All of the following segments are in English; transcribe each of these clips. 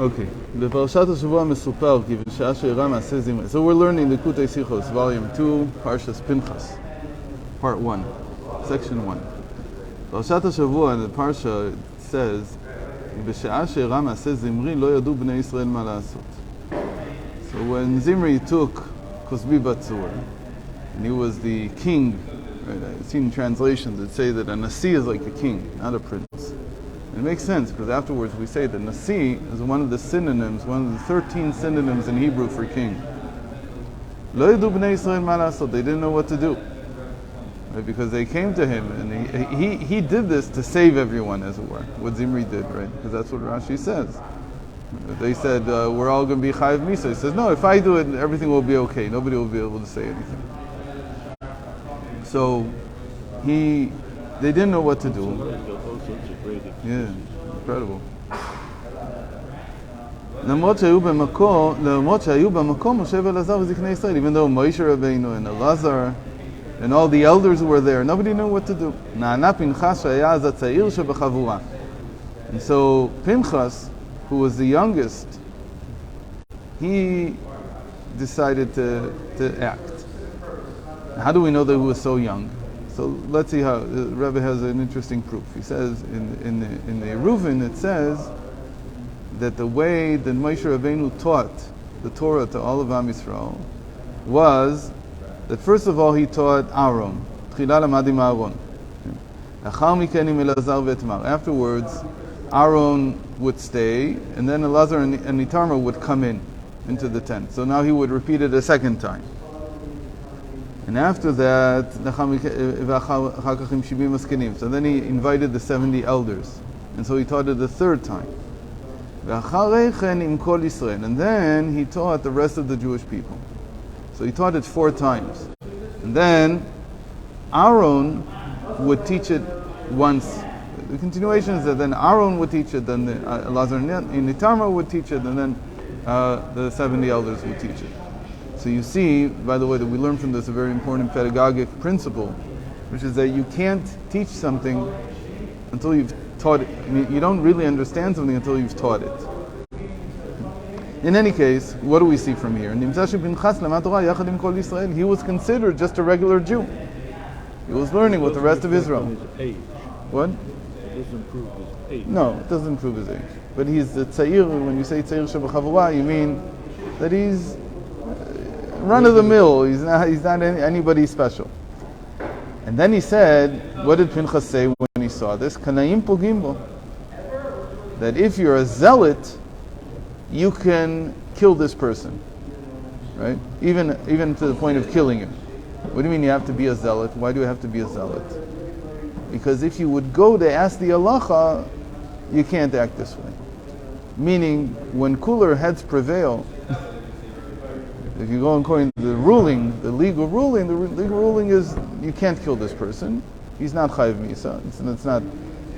Okay. בפרשת השבוע מסופר כי בשעה שאירע מעשה זמרי. So we're learning Likkutei Sichot, volume 2, Parshas Pinchas, part 1, section 1. פרשת השבוע, the parsha says, בשעה שאירע מעשה זמרי לא ידעו בני ישראל מה לעשות. So when Zimri took Kosbi Batsur, and he was the king, right? I've seen translations that say that a Nasi is like a king, not a prince. It makes sense because afterwards we say that Nasi is one of the synonyms, one of the 13 synonyms in Hebrew for king. Lo yadu bnei Yisrael ma la'asot. They didn't know what to do, right? Because they came to him and he did this to save everyone, as it were. What Zimri did, right? Because that's what Rashi says. They said we're all going to be chayiv misa. He says no. If I do it, everything will be okay. Nobody will be able to say anything. So they didn't know what to do. Yeah, incredible. למרות שהיו במקום משה ואלעזר וזקני ישראל, even though Moshe Rabbeinu and Elazar and all the elders were there, nobody knew what to do. נענה פנחס שהיה אז הצעיר שבחבורה. And so Pinchas, who was the youngest, he decided to act. How do we know that he was so young? So let's see how the Rebbe has an interesting proof. He says in the Reuven it says that the way that Moshe Rabbeinu taught the Torah to all of Am Yisrael was that first of all he taught Aaron. תחילה למד עם אהרון. לאחר מכן עם אלעזר ואיתמר. Afterwards, Aaron would stay, and then Elazar and Itamar would come into the tent. So now he would repeat it a second time. And after that, so then he invited the 70 elders. And so he taught it the third time. And then he taught the rest of the Jewish people. So he taught it 4 times. And then Aaron would teach it once. The continuation is that then Aaron would teach it, then Elazar and Itamar would teach it, and then the 70 elders would teach it. So you see, by the way, that we learn from this a very important pedagogic principle, which is that you can't teach something until you've taught it. I mean, you don't really understand something until you've taught it. In any case, what do we see from here? He was considered just a regular Jew. He was learning with the rest of Israel. What? It doesn't prove his age. No, it doesn't prove his age. But he's the tzayir. When you say tzayir shebachavua, you mean that he's run of the mill. He's not anybody special. And then he said, what did Pinchas say when he saw this? Kanaim pogimbo. That if you're a zealot, you can kill this person, right? Even to the point of killing him. What do you mean you have to be a zealot? Why do you have to be a zealot? Because if you would go to ask the halacha, you can't act this way. Meaning, when cooler heads prevail, if you go according to the ruling, the legal ruling is you can't kill this person. He's not chayiv misa. It's not.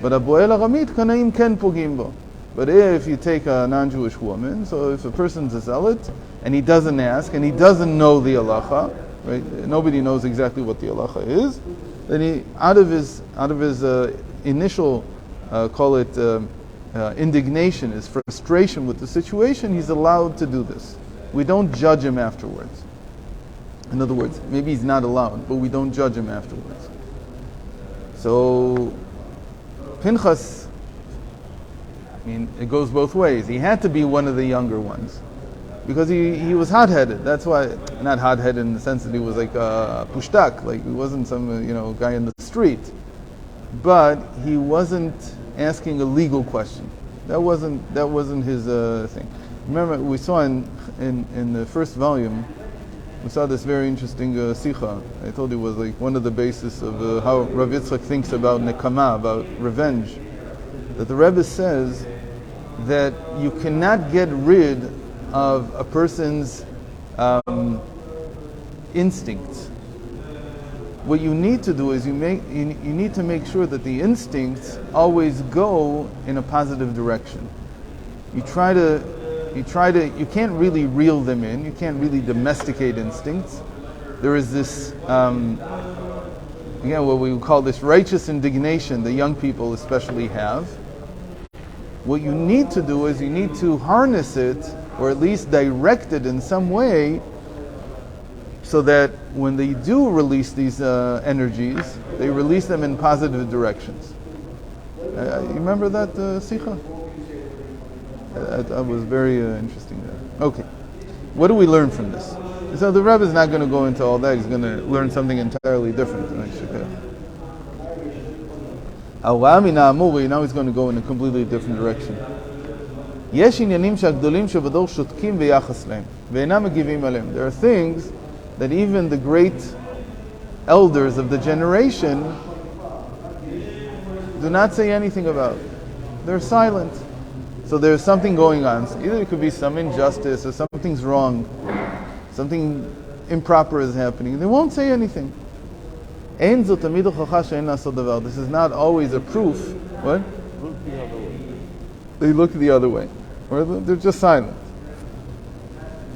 But aboel aramit kanaim ken pogim bo. But if you take a non-Jewish woman, so if a person's a zealot and he doesn't ask and he doesn't know the halacha, right? Nobody knows exactly what the halacha is. Then he out of his initial call it indignation, his frustration with the situation, he's allowed to do this. We don't judge him afterwards. In other words, maybe he's not allowed, but we don't judge him afterwards. So Pinchas, I mean, it goes both ways. He had to be one of the younger ones because he was hot-headed. That's why, not hot-headed in the sense that he was like a pushtak, like he wasn't some guy in the street, but he wasn't asking a legal question. That wasn't his thing. Remember, we saw in the first volume, we saw this very interesting Sichot. I told you it was like one of the bases of how Rav Yitzchak thinks about nekama, about revenge. That the Rebbe says that you cannot get rid of a person's instincts. What you need to do is you need to make sure that the instincts always go in a positive direction. You can't really reel them in. You can't really domesticate instincts. There is this, again, what we would call this righteous indignation that young people especially have. What you need to do is you need to harness it, or at least direct it in some way, so that when they do release these energies, they release them in positive directions. You remember that Sichot? That was very interesting there. Okay. What do we learn from this? So the Rebbe is not going to go into all that. He's going to learn something entirely different. Now he's going to go in a completely different direction. There are things that even the great elders of the generation do not say anything about. They're silent. So there's something going on. So either it could be some injustice or something's wrong, something improper is happening. They won't say anything. This is not always a proof. What? They look the other way. Or they're just silent.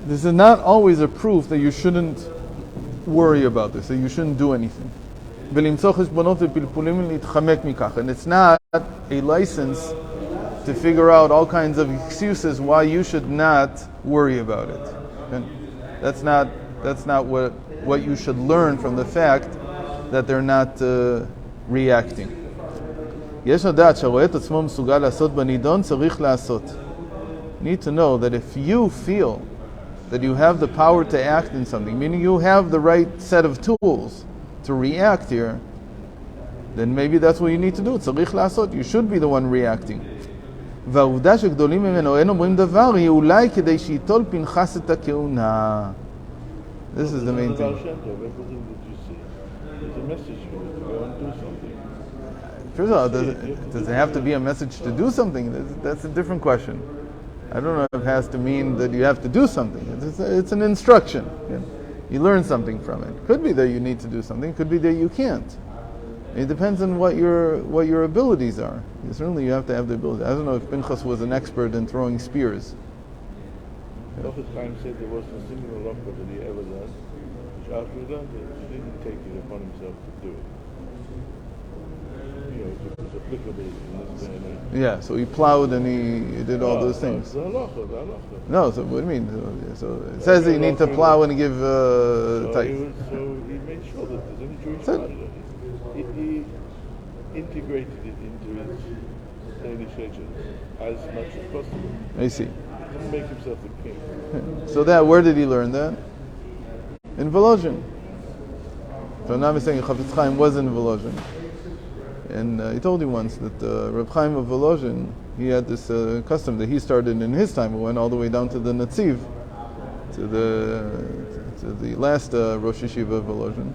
This is not always a proof that you shouldn't worry about this, that you shouldn't do anything. And it's not a license to figure out all kinds of excuses why you should not worry about it. Okay? That's not what you should learn from the fact that they're not reacting. You need to know that if you feel that you have the power to act in something, meaning you have the right set of tools to react here, then maybe that's what you need to do. You should be the one reacting. This is the main thing. First of all, does it have to be a message to do something? That's a different question. I don't know if it has to mean that you have to do something. It's an instruction. You learn something from it. Could be that you need to do something. Could be that you can't. It depends on what your abilities are. Certainly you have to have the ability. I don't know if Pinchas was an expert in throwing spears. Time said there was a single locker that he ever done, which after he didn't take it upon himself to do it. It was applicable in this day and age. Yeah, so he plowed and he did all those things. The halacha. No, so what do you mean? So it says that you need to plow and give tithe. So he made sure that there's any Jewish holiday. He integrated it into his daily schedule as much as possible. I see. He didn't make himself the king. So where did he learn that? In Volozhin. If I'm not mistaken, Chafetz Chaim was in Volozhin. And he told you once that Reb Chaim of Volozhin, he had this custom that he started in his time. It went all the way down to the Netziv, to the last Rosh Yeshiva of Volozhin.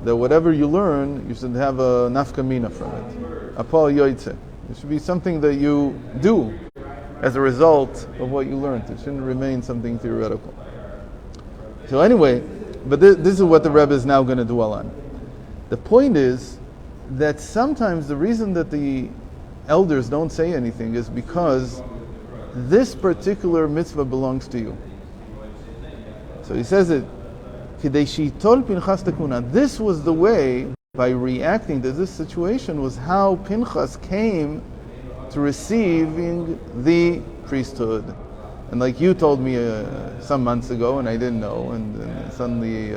That whatever you learn, you should have a nafka mina from it. Apol yoitze. It should be something that you do as a result of what you learned. It shouldn't remain something theoretical. So anyway, but this is what the Rebbe is now going to dwell on. The point is that sometimes the reason that the elders don't say anything is because this particular mitzvah belongs to you. So he says it, this was the way, by reacting to this situation, was how Pinchas came to receiving the priesthood. And like you told me some months ago, and I didn't know, and it suddenly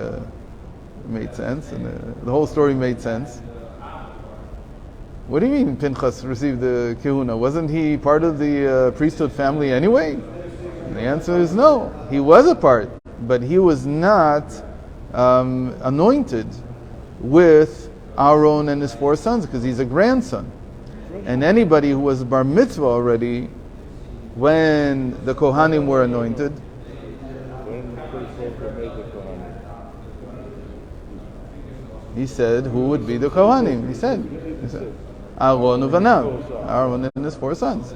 made sense, and the whole story made sense. What do you mean Pinchas received the kehuna? Wasn't he part of the priesthood family anyway? And the answer is no. He was a part, but he was not anointed with Aaron and his 4 sons, because he's a grandson. And anybody who was bar mitzvah already, when the Kohanim were anointed, he said, who would be the Kohanim? He said Aaron uvanav, Aaron and his 4 sons.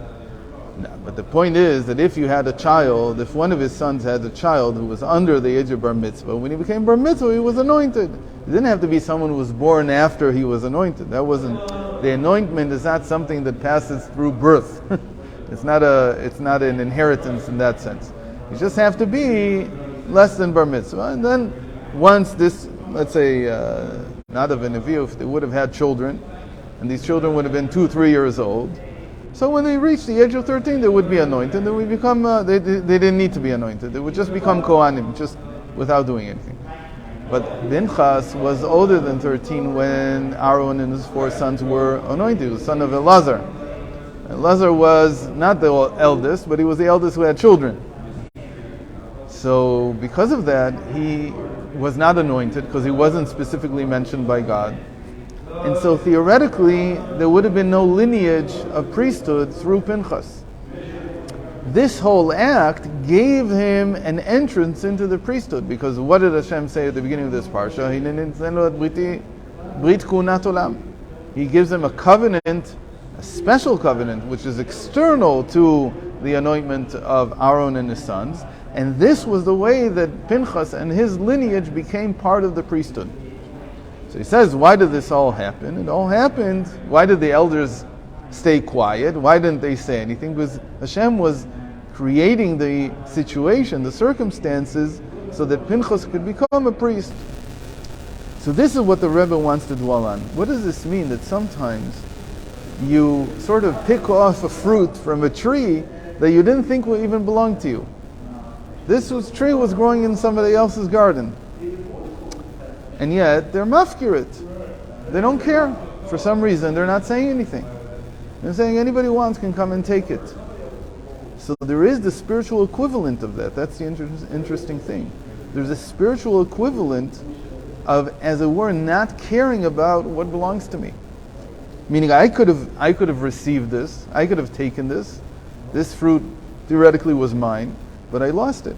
No, but the point is that if you had a child, if one of his sons had a child who was under the age of bar mitzvah, when he became bar mitzvah, he was anointed. It didn't have to be someone who was born after he was anointed. That wasn't, the anointment is not something that passes through birth. It's not an inheritance in that sense. You just have to be less than bar mitzvah, and then once this, let's say, not of a nevi'ah, if they would have had children, and these children would have been 2-3 years old, So when they reached the age of 13, they would be anointed. They would become. They didn't need to be anointed. They would just become Kohanim, just without doing anything. But Pinchas was older than 13 when Aaron and his 4 sons were anointed. He was the son of Elazar. Elazar was not the eldest, but he was the eldest who had children. So because of that, he was not anointed because he wasn't specifically mentioned by God. And so theoretically, there would have been no lineage of priesthood through Pinchas. This whole act gave him an entrance into the priesthood, because what did Hashem say at the beginning of this parsha? He gives him a covenant, a special covenant, which is external to the anointment of Aaron and his sons. And this was the way that Pinchas and his lineage became part of the priesthood. So he says, why did this all happen? It all happened. Why did the elders stay quiet? Why didn't they say anything? Because Hashem was creating the situation, the circumstances, so that Pinchas could become a priest. So this is what the Rebbe wants to dwell on. What does this mean? That sometimes you sort of pick off a fruit from a tree that you didn't think would even belong to you. Tree was growing in somebody else's garden. And yet, they're mafkirit. They don't care. For some reason, they're not saying anything. They're saying anybody who wants can come and take it. So there is the spiritual equivalent of that. That's the interesting thing. There's a spiritual equivalent of, as it were, not caring about what belongs to me. Meaning, I could have received this. I could have taken this. This fruit theoretically was mine, but I lost it.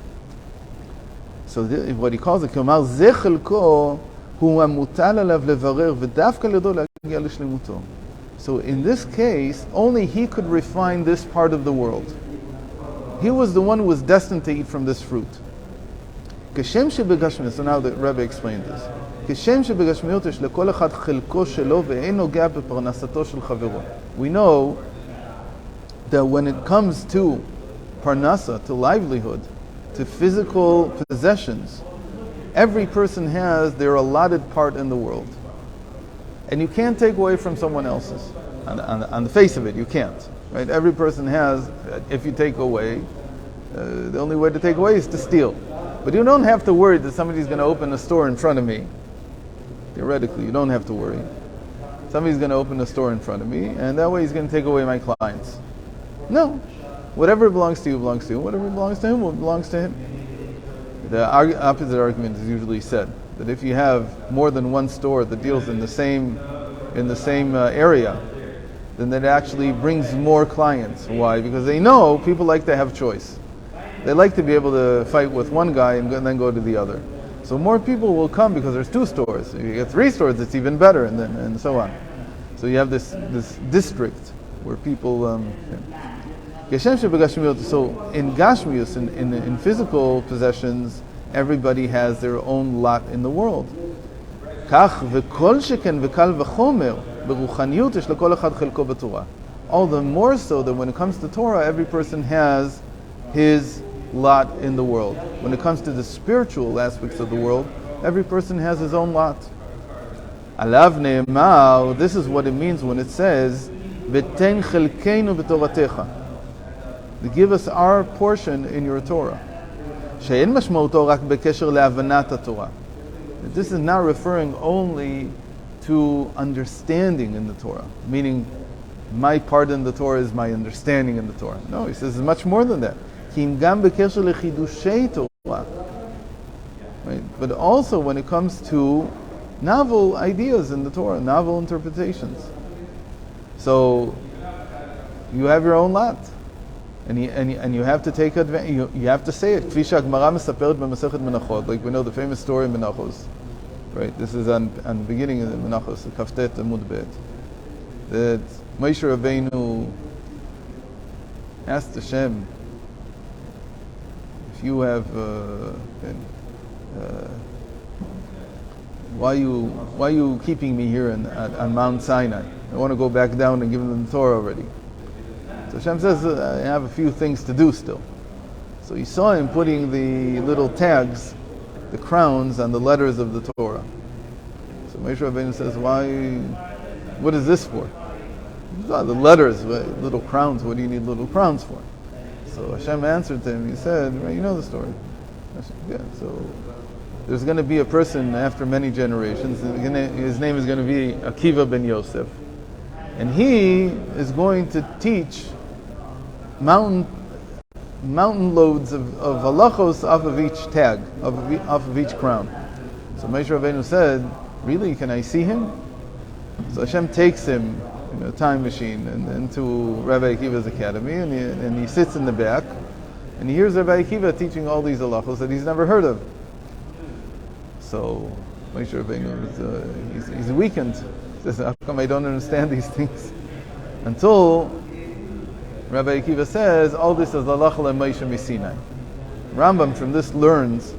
So what he calls it, כלומר, זה חלקו הוא המוטל עליו לברר ודווקא לידו להגיע לשלמותו. So in this case, only he could refine this part of the world. He was the one who was destined to eat from this fruit. כשם שבגשמיות, so now the Rebbe explained this. כשם שבגשמיות יש לכל אחד חלקו שלו ואין נוגע בפרנסתו של חברו. We know that when it comes to parnasa, to livelihood, to physical possessions, every person has their allotted part in the world. And you can't take away from someone else's. On the face of it, you can't. Right? Every person has, if you take away, the only way to take away is to steal. But you don't have to worry that somebody's going to open a store in front of me. Theoretically, you don't have to worry. Somebody's going to open a store in front of me, and that way he's going to take away my clients. No. Whatever belongs to you belongs to you. Whatever belongs to him belongs to him. The opposite argument is usually said, that if you have more than one store that deals in the same area, then that actually brings more clients. Why? Because they know people like to have choice. They like to be able to fight with one guy and then go to the other. So more people will come because there's 2 stores. If you get 3 stores, it's even better, and so on. So you have this district where people. So in Gashmius, in physical possessions, everybody has their own lot in the world. All the more so that when it comes to Torah, every person has his lot in the world. When it comes to the spiritual aspects of the world, every person has his own lot. Alav ne'emar, this is what it means when it says, "V'ten chelkeinu b'toratecha." To give us our portion in your Torah. She'en mashmauto rak b'kesher le'avanat haTorah. This is not referring only to understanding in the Torah, meaning my part in the Torah is my understanding in the Torah. No, he says it's much more than that. Kim gam b'kesher lechidushei Torah. Right? But also when it comes to novel ideas in the Torah, novel interpretations. So you have your own lot. And you have to take advantage. You have to say it. Like we know the famous story in Menachos, right? This is on the beginning of the Menachos, the Kaftet Amud Bet, that Moshe Rabbeinu asked Hashem, if you have, why are you keeping me here on Mount Sinai? I want to go back down and give them the Torah already. So Hashem says, I have a few things to do still. So he saw him putting the little tags, the crowns, on the letters of the Torah. So Moshe Rabbeinu says, what is this for? The letters, little crowns, what do you need little crowns for? So Hashem answered to him, he said, right, you know the story. Yeah, so there's going to be a person after many generations, his name is going to be Akiva ben Yosef, and he is going to teach mountain loads of halachos off of each tag, off of each crown. So Moshe Rabbeinu said, really, can I see him? So Hashem takes him in a time machine and into Rabbi Akiva's academy, and he sits in the back, and he hears Rabbi Akiva teaching all these halachos that he's never heard of. So Moshe Rabbeinu, he's weakened. He says, how come I don't understand these things? Until Rabbi Akiva says, all this is halacha leMoshe miSinai. Rambam from this learns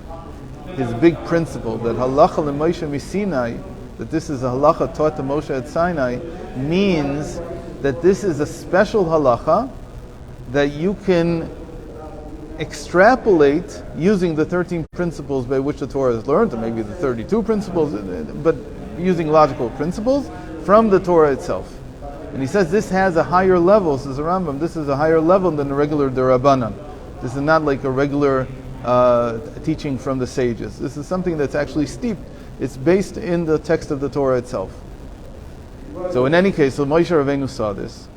his big principle that halacha leMoshe miSinai, that this is a halacha taught to Moshe at Sinai, means that this is a special halacha that you can extrapolate using the 13 principles by which the Torah is learned, or maybe the 32 principles, but using logical principles from the Torah itself. And he says this has a higher level, says the Rambam, this is a higher level than the regular Derabanan. This is not like a regular teaching from the sages. This is something that's actually steeped. It's based in the text of the Torah itself. So in any case, so Moshe Rabbeinu saw this.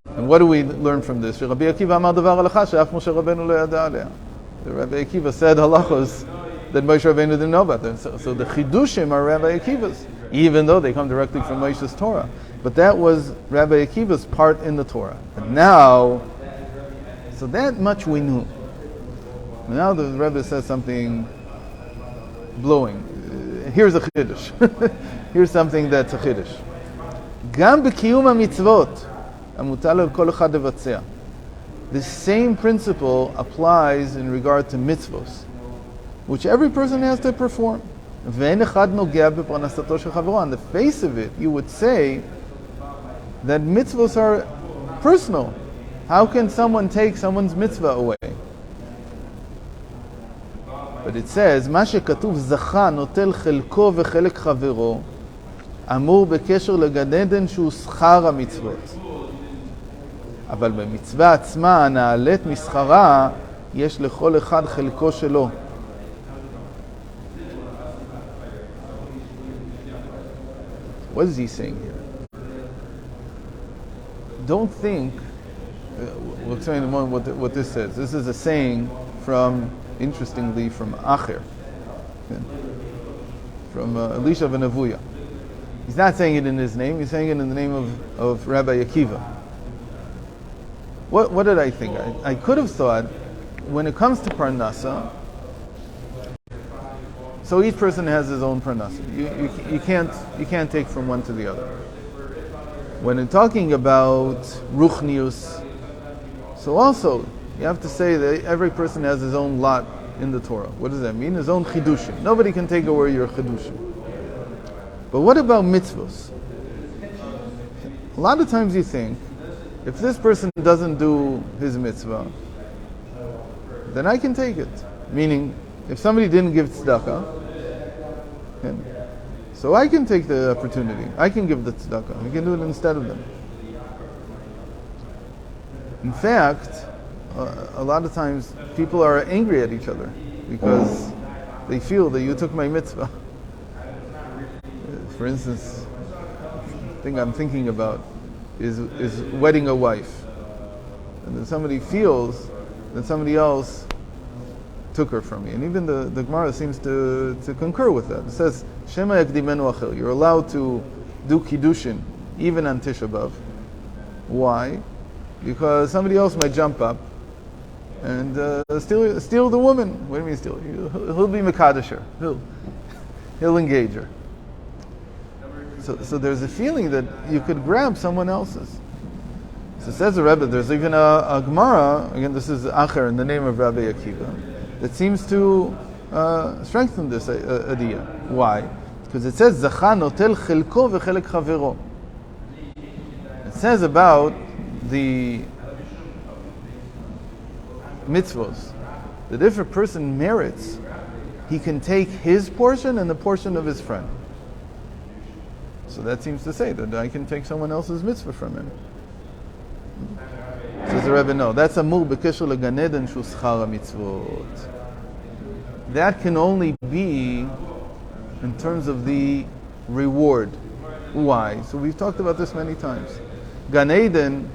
And what do we learn from this? Rabbi Akiva amar davar halacha she'af Moshe Rabbeinu lo yada alea. Rabbi Akiva said halachos that Moshe Rabbeinu didn't know about them. So the chidushim are Rabbi Akiva's, even though they come directly from Moshe's Torah. But that was Rabbi Akiva's part in the Torah. And now, so that much we knew. Now the Rebbe says something blowing. Here's a chiddush. Here's something that's a chiddush. Gam b'kiyum ha-mitzvot hamutal al kol echad levatzea. The same principle applies in regard to mitzvos, which every person has to perform. Ve'en echad nogea b'parnasato shel chavaro. On the face of it, you would say that mitzvos are personal. How can someone take someone's mitzvah away? But it says, מה שכתוב זכה נוטל חלקו וחלק חברו, אמור בקשר לגן עדן שהוא שכר המצוות. אבל במצווה עצמה, הנעלית משכרה, יש לכל אחד חלקו שלו. What is he saying here? Don't think, we'll explain in a moment what this says. This is a saying interestingly from Acher, from Elisha ben Avuya. He's not saying it in his name, he's saying it in the name of Rabbi Akiva. What did I think? I could have thought, when it comes to Parnasa, so each person has his own Parnasa. You can't take from one to the other. When in talking about Ruchnius, so also you have to say that every person has his own lot in the Torah. What does that mean? His own chidushim. Nobody can take away your chidushim. But what about mitzvos? A lot of times you think, if this person doesn't do his mitzvah, then I can take it. Meaning, if somebody didn't give tzedakah, so I can take the opportunity. I can give the tzedakah. I can do it instead of them. In fact, a lot of times people are angry at each other because they feel that you took my mitzvah. For instance, the thing I'm thinking about is wedding a wife. And then somebody feels that somebody else took her from me. And even the Gemara seems to concur with that. It says, Shema yakdimenu achel. You're allowed to do kiddushin even on Tisha B'Av. Why? Because somebody else might jump up and steal the woman. What do you mean steal? He'll be Mekadesher. He'll engage her. So there's a feeling that you could grab someone else's. So says the Rebbe, there's even a Gemara, again this is Acher in the name of Rabbi Akiva, that seems to strengthen this idea. Why? Because it says, Zacha notel chelko v'chelek chavero. It says about the mitzvos that if a person merits, he can take his portion and the portion of his friend. So that seems to say that I can take someone else's mitzvah from him. Says the Rebbe, no, that's amur b'kesher legan eden shu schar mitzvot. That can only be in terms of the reward. Why? So we've talked about this many times. Gan Eden,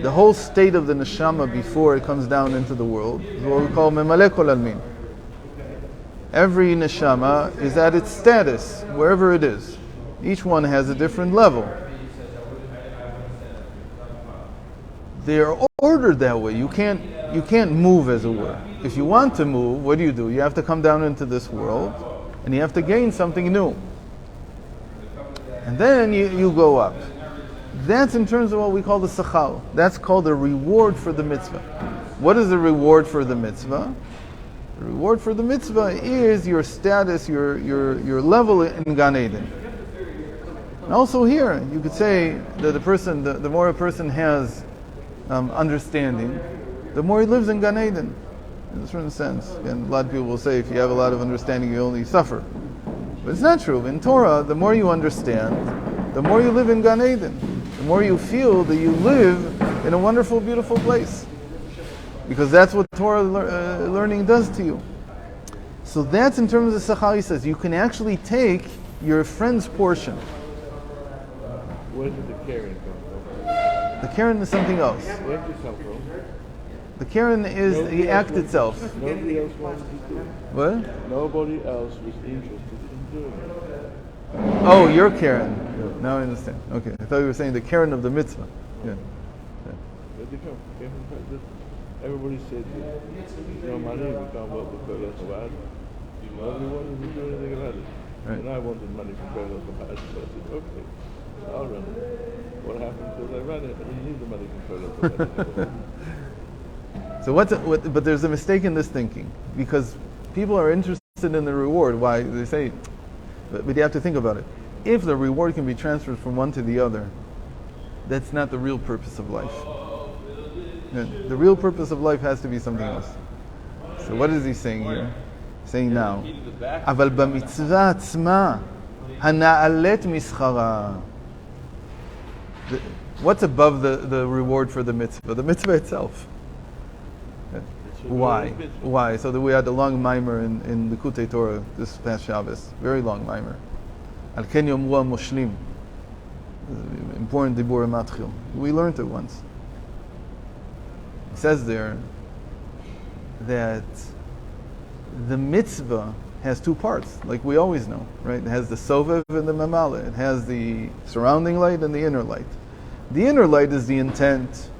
the whole state of the neshama before it comes down into the world, is what we call memale kol almin. Every neshama is at its status, wherever it is. Each one has a different level. They are ordered that way. You can't move, as it were. If you want to move, what do? You have to come down into this world, and you have to gain something new. And then you go up. That's in terms of what we call the sachal. That's called the reward for the mitzvah. What is the reward for the mitzvah? The reward for the mitzvah is your status, your level in Gan Eden. And also here, you could say that the more a person has understanding, the more he lives in Gan Eden, in a certain sense. And a lot of people will say, if you have a lot of understanding, you only suffer. But it's not true. In Torah, the more you understand, the more you live in Gan Eden. The more you feel that you live in a wonderful, beautiful place. Because that's what Torah learning does to you. So that's in terms of Sachar, he says. You can actually take your friend's portion. Where did the Karen come from? The Karen is something else. Where did it come from? The Karen is the act itself. Nobody else wanted to do it. What? Nobody else was interested in doing it. Oh, your Karen. Now I understand. Okay. I thought you were saying the Karen of the mitzvah. Yeah. Where did they come? Everybody said, no money, we can't work with Kodesh Chabad. Nobody wanted to do anything about it. Right. And I wanted money from Kodesh Chabad, so I said, okay, I'll run it. What happened was I ran it, I didn't need the money from Kodesh Chabad. So but there's a mistake in this thinking, because people are interested in the reward. Why? They say, but you have to think about it. If the reward can be transferred from one to the other, that's not the real purpose of life. The real purpose of life has to be something else. So what is he saying here? He's saying now, אבל במצווה עצמה, הנעלית משכרה. What's above the reward for the mitzvah? The mitzvah itself. Why? Why? So that we had a long mimer in the Likkutei Torah this past Shabbos. Very long mimer. Al ken yomru hamoshlim. Important dibur matchil. We learned it once. It says there that the mitzvah has two parts, like we always know, right? It has the sovev and the mamala. It has the surrounding light and the inner light. The inner light is the intent.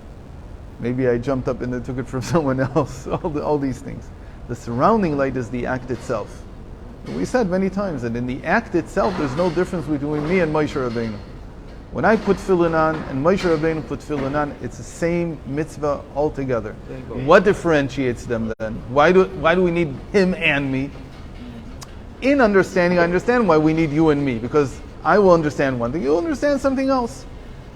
Maybe I jumped up and took it from someone else. All these things. The surrounding light is the act itself. We said many times that in the act itself, there's no difference between me and Moshe Rabbeinu. When I put tefillin on and Moshe Rabbeinu put tefillin on, it's the same mitzvah altogether. What differentiates them then? Why do we need him and me? In understanding, I understand why we need you and me, because I will understand one thing, you'll understand something else.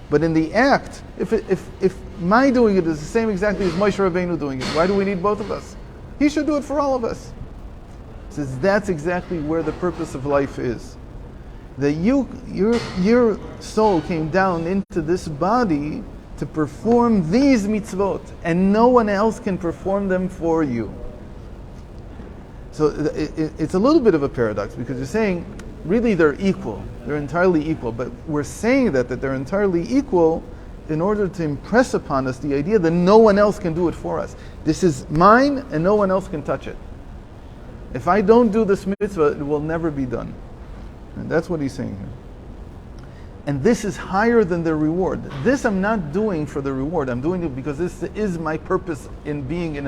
But in the act, if my doing it is the same exactly as Moshe Rabbeinu doing it, why do we need both of us? He should do it for all of us. He says that's exactly where the purpose of life is. That your soul came down into this body to perform these mitzvot, and no one else can perform them for you. So it's a little bit of a paradox, because you're saying, really they're equal. They're entirely equal. But we're saying that they're entirely equal in order to impress upon us the idea that no one else can do it for us. This is mine, and no one else can touch it. If I don't do this mitzvah, it will never be done. And that's what he's saying here. And this is higher than the reward. This I'm not doing for the reward. I'm doing it because this is my purpose in being in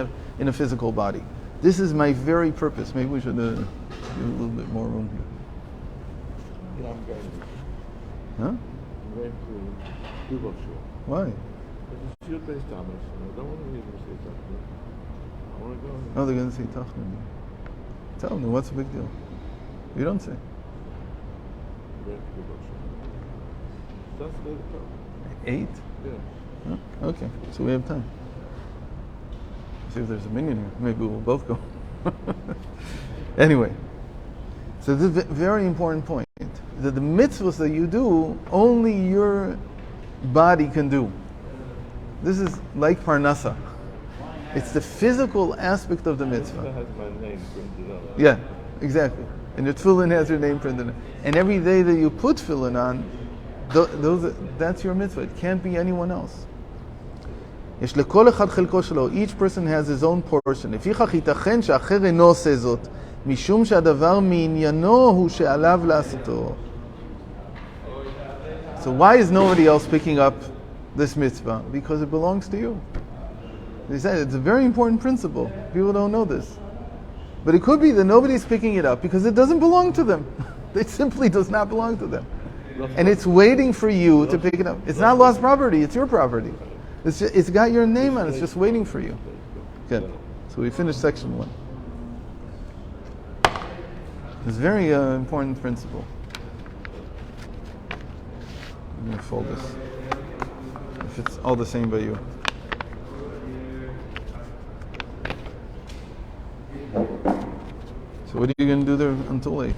a physical body. This is my very purpose. Maybe we should give a little bit more room here. Yeah, I'm going to. Huh? I'm going to do Shul. Why? It's Sichot based Thomas, and I don't want to hear them say something. I want to go. Oh, they're going to say Tachman. Tell them, what's the big deal? You don't say. That's the 8? Yeah. Huh? Okay, so we have time. See if there's a minion here. Maybe we'll both go. Anyway, so this is a very important point. that the mitzvahs that you do, only your body can do. This is like parnasa. It's the physical aspect of the mitzvah. It has my name printed on. Yeah, exactly. And your tefillin has your name printed on. And every day that you put tefillin on, that's your mitzvah. It can't be anyone else. יש לכל אחד חלקו שלו. Each person has his own portion. לפיכך ייתכן שאחר אינו עושה זאת, משום שהדבר מעניינו הוא שעליו לעשותו. So why is nobody else picking up this mitzvah? Because it belongs to you. They said it's a very important principle. People don't know this. But it could be that nobody's picking it up because it doesn't belong to them. It simply does not belong to them. And it's waiting for you to pick it up. It's not lost property, it's your property. It's got your name on it, it's just waiting for you. Good. So we finished section 1. It's a very important principle. I'm going to fold this. If it's all the same by you. So what are you going to do there until 8?